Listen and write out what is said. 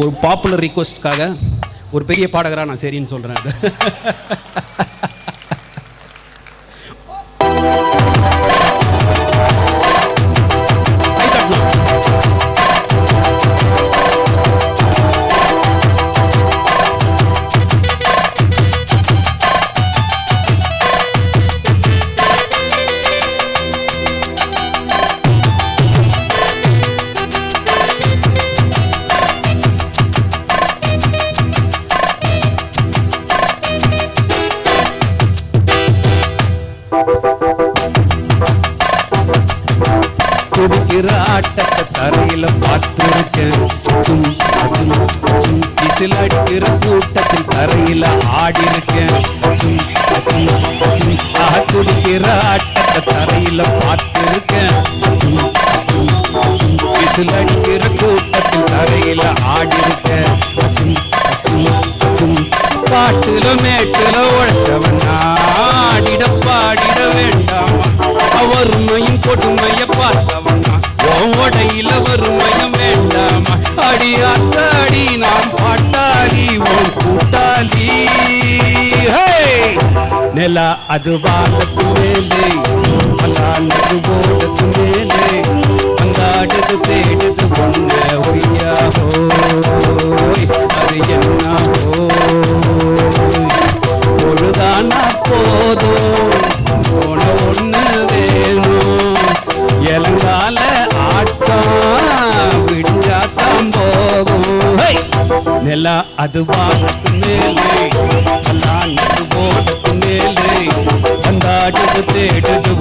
ஒரு பாப்புலர் ரிக்வெஸ்ட்காக ஒரு பெரிய பாடகராக நான் சரின்னு சொல்கிறேன். குடிக்கிற ஆட்டத்தை தரையில பார்த்திருக்கேன். விசில் அடிக்கிற கூட்டத்தில் தரையில ஆடி இருக்கேன். குடிக்கிற ஆட்டத்தை தரையில பார்த்திருக்கேன். விசில் அடிக்கிற கூட்டத்தில் தரையில ஆடி இருக்கேன். காட்டுல மேட்டுல உழைச்சவனா ஆடிட பாடிட வேண்டாமா? வறுமையும் கொடுமைய பார்த்தவனா உடையில வறுமையும் வேண்டாமா? அடியாத்தாடி நாம் பாட்டாளி உன் கூட்டாளி. நிலா அது வானத்து மேலே பலானது ஓடத்து மேலே அங்காடுது தேடுது பொண்ண ஒய்யா ஹோய் அது என்ன பொழுதானா போதும் போன ஒண்ணு வேணும். எலங்கால ஆட்டம் விடிஞ்சாத்தான் போகும். நிலா அது வானத்து மேலே பலானது ஓடத்து மேலே அங்காடுது தேடுது